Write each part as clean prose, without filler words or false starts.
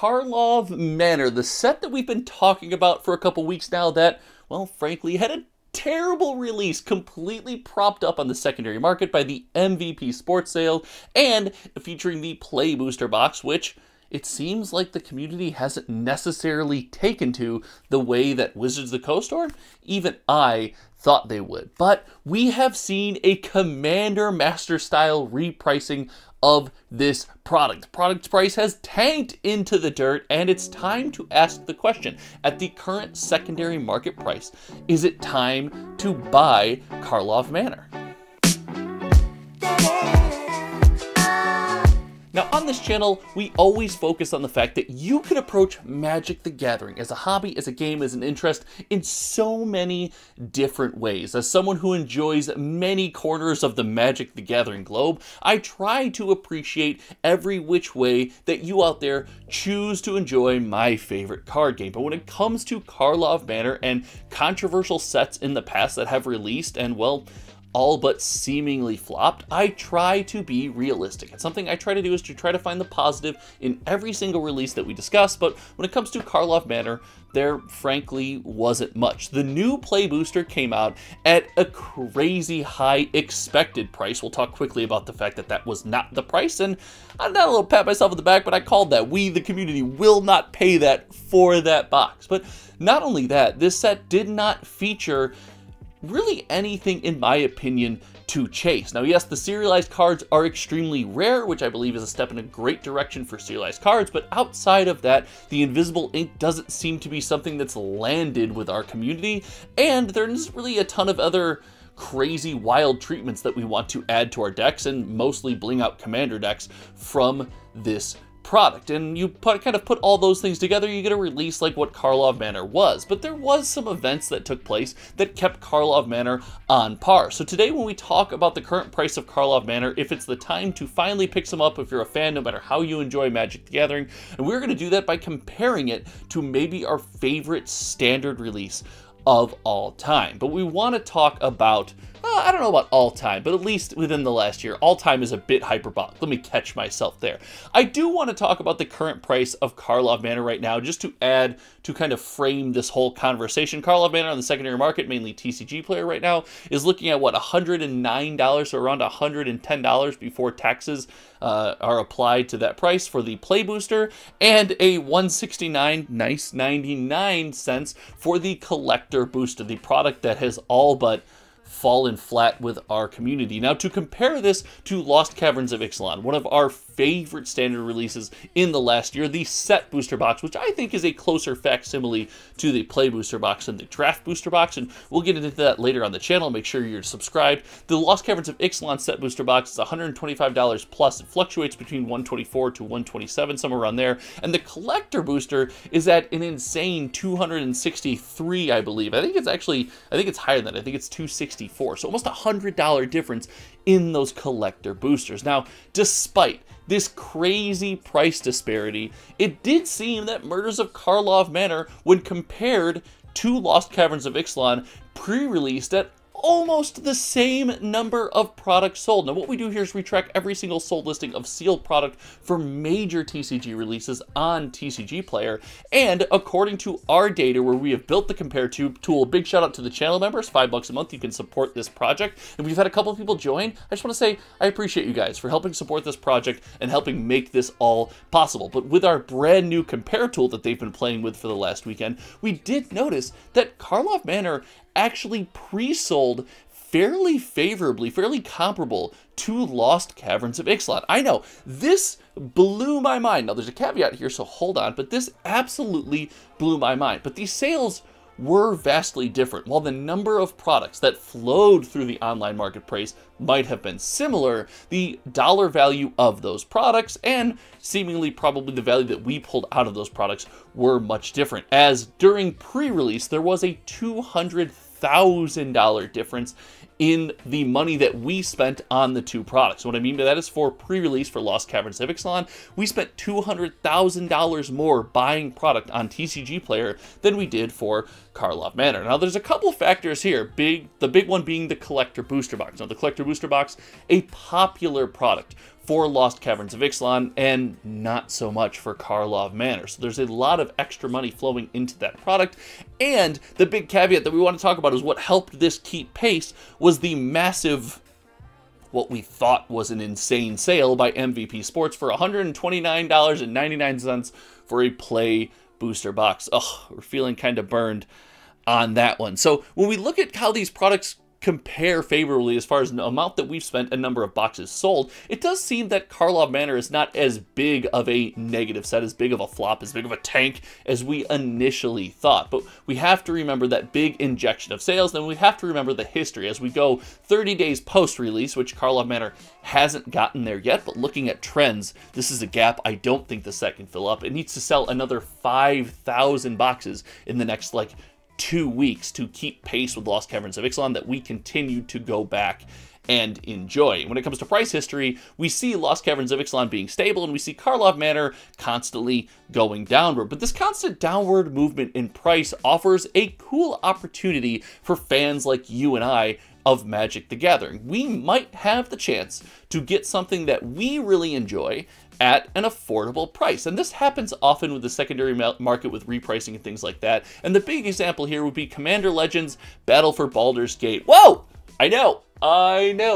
Karlov Manor, the set that we've been talking about for a couple weeks now that, well, frankly, had a terrible release, completely propped up on the secondary market by the MVP Sports Sale, and featuring the Play Booster box, which it seems like the community hasn't necessarily taken to the way that Wizards of the Coast, or even I, thought they would. But we have seen a Commander Master style repricing of this product. The product's price has tanked into the dirt, and it's time to ask the question, at the current secondary market price, is it time to buy Karlov Manor? Now, on this channel, we always focus on the fact that you can approach Magic the Gathering as a hobby, as a game, as an interest in so many different ways. As someone who enjoys many corners of the Magic the Gathering globe, I try to appreciate every which way that you out there choose to enjoy my favorite card game. But when it comes to Karlov Manor and controversial sets in the past that have released and, well, all but seemingly flopped, I try to be realistic. And something I try to do is to try to find the positive in every single release that we discuss, but when it comes to Karlov Manor, there frankly wasn't much. The new Play Booster came out at a crazy high expected price. We'll talk quickly about the fact that that was not the price, and I'm not a little pat myself on the back, but I called that. We, the community, will not pay that for that box. But not only that, this set did not feature really anything, in my opinion, to chase. Now, yes, the serialized cards are extremely rare, which I believe is a step in a great direction for serialized cards, but outside of that, the invisible ink doesn't seem to be something that's landed with our community, and there's really a ton of other crazy wild treatments that we want to add to our decks, and mostly bling out commander decks from this product. And you kind of put all those things together, you get a release like what Karlov Manor was. But there was some events that took place that kept Karlov Manor on par. So today, when we talk about the current price of Karlov Manor, if it's the time to finally pick some up if you're a fan, no matter how you enjoy Magic the Gathering, and we're going to do that by comparing it to maybe our favorite standard release of all time. But we want to talk about, I don't know about all time, but at least within the last year. All time is a bit hyperbolic. Let me catch myself there. I do want to talk about the current price of Karlov Manor right now, just to add to kind of frame this whole conversation. Karlov Manor on the secondary market, mainly TCG player right now, is looking at what, $109, so around $110 before taxes are applied to that price for the Play Booster, and a $169, nice 99 cents for the Collector Booster, the product that has all but fallen flat with our community. Now, to compare this to Lost Caverns of Ixalan, one of our favorite standard releases in the last year, the set booster box, which I think is a closer facsimile to the Play Booster box and the Draft Booster box, and we'll get into that later on the channel. Make sure you're subscribed. The Lost Caverns of Ixalan set booster box is $125 plus. It fluctuates between $124 to $127, somewhere around there, and the Collector Booster is at an insane $263, I believe. I think it's higher than that. I think it's $264, so almost $100 difference in those Collector Boosters. Now, despite this crazy price disparity, it did seem that Murders of Karlov Manor, when compared to Lost Caverns of Ixalan, pre-released at almost the same number of products sold. Now, what we do here is we track every single sold listing of sealed product for major TCG releases on TCG Player, and according to our data, where we have built the compare tool, big shout out to the channel members, $5 a month, you can support this project, and we've had a couple of people join. I just want to say I appreciate you guys for helping support this project and helping make this all possible. But with our brand new compare tool that they've been playing with for the last weekend, we did notice that Karlov Manor actually pre-sold fairly favorably, fairly comparable to Lost Caverns of Ixalan. I know, this blew my mind. Now, there's a caveat here, so hold on, but this absolutely blew my mind. But these sales were vastly different. While the number of products that flowed through the online marketplace might have been similar, the dollar value of those products and seemingly probably the value that we pulled out of those products were much different, as during pre-release there was a $200,000 difference in the money that we spent on the two products. What I mean by that is, for pre-release for Lost Caverns of Ixalan, we spent $200,000 more buying product on TCG Player than we did for Karlov Manor. Now, there's a couple factors here. The big one being the Collector Booster Box. Now, the Collector Booster Box, a popular product for Lost Caverns of Ixalan, and not so much for Karlov Manor. So there's a lot of extra money flowing into that product, and the big caveat that we want to talk about is what helped this keep pace was the massive, what we thought was an insane sale by MVP Sports for $129.99 for a Play Booster box. Oh, we're feeling kind of burned on that one. So when we look at how these products compare favorably as far as the amount that we've spent and number of boxes sold, it does seem that Karlov Manor is not as big of a negative set, as big of a flop, as big of a tank as we initially thought. But we have to remember that big injection of sales, and we have to remember the history as we go 30 days post-release, which Karlov Manor hasn't gotten there yet, but looking at trends, this is a gap I don't think the set can fill up. It needs to sell another 5,000 boxes in the next, 2 weeks to keep pace with Lost Caverns of Ixalan that we continue to go back and enjoy. When it comes to price history, we see Lost Caverns of Ixalan being stable, and we see Karlov Manor constantly going downward. But this constant downward movement in price offers a cool opportunity for fans like you and I of Magic the Gathering. We might have the chance to get something that we really enjoy at an affordable price. And this happens often with the secondary market with repricing and things like that. And the big example here would be Commander Legends Battle for Baldur's Gate. Whoa! I know.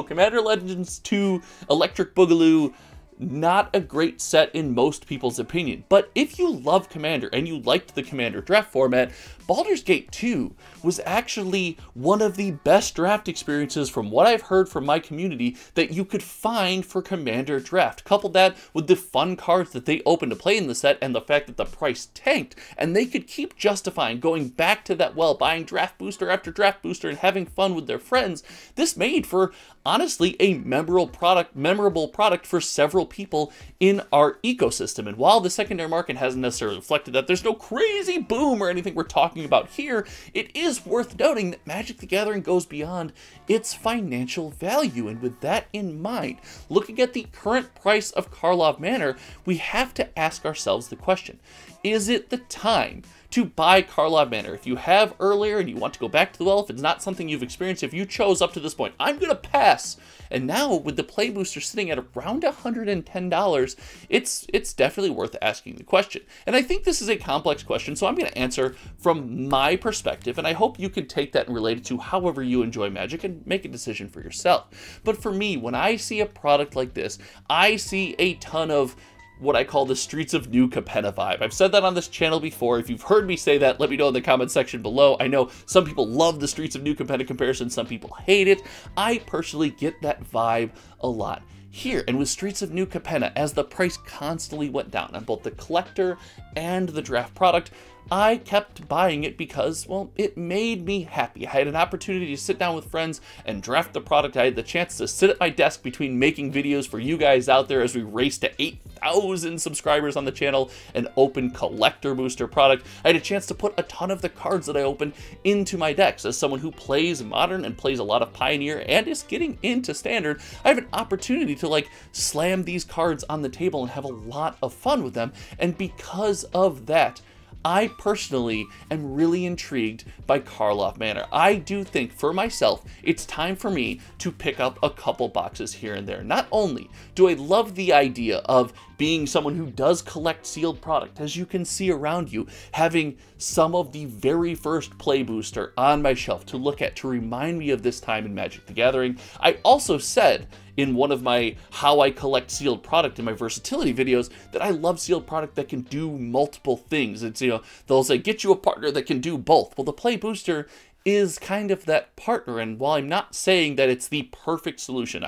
Commander Legends 2 Electric Boogaloo, not a great set in most people's opinion. But if you love Commander and you liked the Commander draft format, Baldur's Gate 2 was actually one of the best draft experiences from what I've heard from my community that you could find for Commander draft. Couple that with the fun cards that they opened to play in the set and the fact that the price tanked, and they could keep justifying going back to that well, buying draft booster after draft booster and having fun with their friends. This made for, honestly, a memorable product for several people in our ecosystem. And while the secondary market hasn't necessarily reflected that, there's no crazy boom or anything we're talking about here, it is worth noting that Magic the Gathering goes beyond its financial value. And with that in mind, looking at the current price of Karlov Manor, we have to ask ourselves the question, is it the time to buy Karlov Manor? If you have earlier and you want to go back to the well, if it's not something you've experienced, if you chose up to this point, I'm going to pass. And now with the Play Booster sitting at around $110, it's definitely worth asking the question. And I think this is a complex question, so I'm going to answer from my perspective, and I hope you can take that and relate it to however you enjoy Magic and make a decision for yourself. But for me, when I see a product like this, I see a ton of what I call the Streets of New Capenna vibe. I've said that on this channel before. If you've heard me say that, let me know in the comment section below. I know some people love the Streets of New Capenna comparison, some people hate it. I personally get that vibe a lot here. And with Streets of New Capenna, as the price constantly went down on both the collector and the draft product, I kept buying it because, well, it made me happy. I had an opportunity to sit down with friends and draft the product. I had the chance to sit at my desk between making videos for you guys out there as we race to 8,000 subscribers on the channel and open collector booster product. I had a chance to put a ton of the cards that I open into my decks. As someone who plays Modern and plays a lot of Pioneer and is getting into Standard, I have an opportunity to slam these cards on the table and have a lot of fun with them. And because of that, I personally am really intrigued by Karlov Manor. I do think, for myself, it's time for me to pick up a couple boxes here and there. Not only do I love the idea of being someone who does collect sealed product, as you can see around you, having some of the very first Play Booster on my shelf to look at to remind me of this time in Magic the Gathering. I also said in one of my how I collect sealed product in my versatility videos that I love sealed product that can do multiple things. It's, they'll say, get you a partner that can do both. Well, the Play Booster is kind of that partner, and while I'm not saying that it's the perfect solution,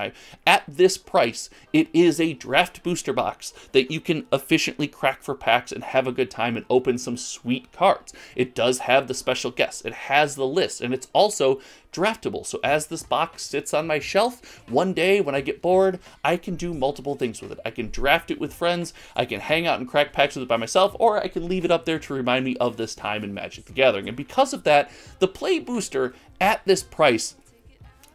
at this price, it is a draft booster box that you can efficiently crack for packs and have a good time and open some sweet cards. It does have the special guests, it has the list, and it's also draftable. So as this box sits on my shelf, one day when I get bored, I can do multiple things with it. I can draft it with friends, I can hang out and crack packs with it by myself, or I can leave it up there to remind me of this time in Magic the Gathering. And because of that, the Play Booster at this price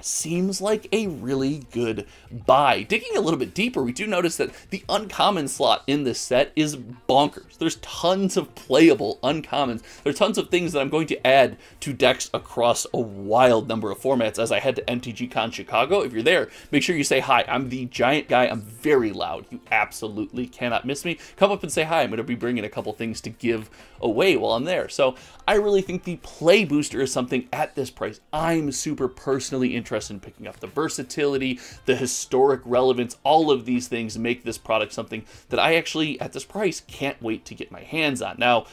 seems like a really good buy. Digging a little bit deeper, we do notice that the uncommon slot in this set is bonkers. There's tons of playable uncommons. There's tons of things that I'm going to add to decks across a wild number of formats as I head to MTGCon Chicago. If you're there, make sure you say hi. I'm the giant guy. I'm very loud. You absolutely cannot miss me. Come up and say hi. I'm going to be bringing a couple things to give away while I'm there. So I really think the play booster is something at this price I'm super personally interested in picking up. The versatility, the historic relevance, all of these things make this product something that I actually, at this price, can't wait to get my hands on. Now,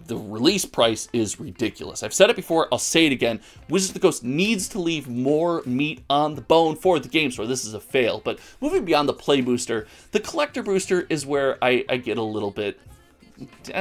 the release price is ridiculous. I've said it before, I'll say it again. Wizards of the Coast needs to leave more meat on the bone for the game store. This is a fail. But moving beyond the play booster, the collector booster is where I get a little bit...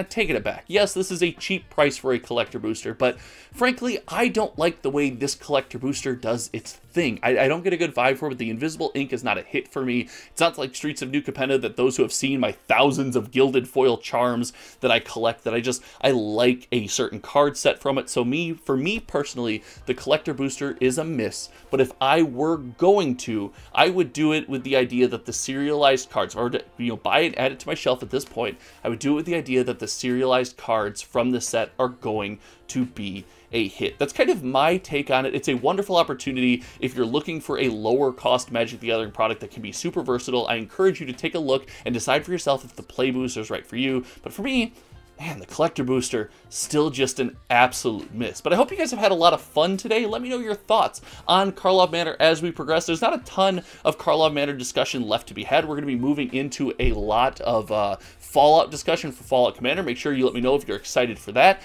taking it back. Yes, this is a cheap price for a collector booster, but frankly, I don't like the way this collector booster does its thing. I don't get a good vibe for it, but the invisible ink is not a hit for me. It's not like Streets of New Capenna that those who have seen my thousands of gilded foil charms that I collect, that I like a certain card set from it. So for me personally, the collector booster is a miss, but if I were going to, I would do it with the idea that the serialized cards, or to, buy it, add it to my shelf at this point, I would do it with the idea that the serialized cards from the set are going to be a hit. That's kind of my take on it. It's a wonderful opportunity if you're looking for a lower cost Magic the Gathering product that can be super versatile. I encourage you to take a look and decide for yourself if the play booster is right for you. But for me, man, the collector booster, still just an absolute miss. But I hope you guys have had a lot of fun today. Let me know your thoughts on Karlov Manor as we progress. There's not a ton of Karlov Manor discussion left to be had. We're going to be moving into a lot of Fallout discussion for Fallout Commander. Make sure you let me know if you're excited for that.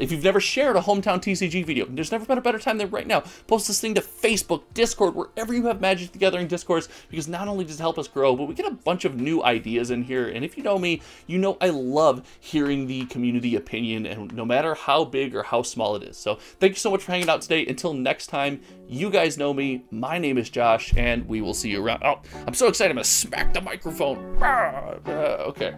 If you've never shared a Hometown TCG video, there's never been a better time than right now. Post this thing to Facebook, Discord, wherever you have Magic the Gathering discourse, because not only does it help us grow, but we get a bunch of new ideas in here. And if you know me, you know I love hearing the community opinion, and no matter how big or how small it is. So thank you so much for hanging out today. Until next time, you guys know me. My name is Josh, and we will see you around. Oh, I'm so excited. I'm going to smack the microphone. Okay.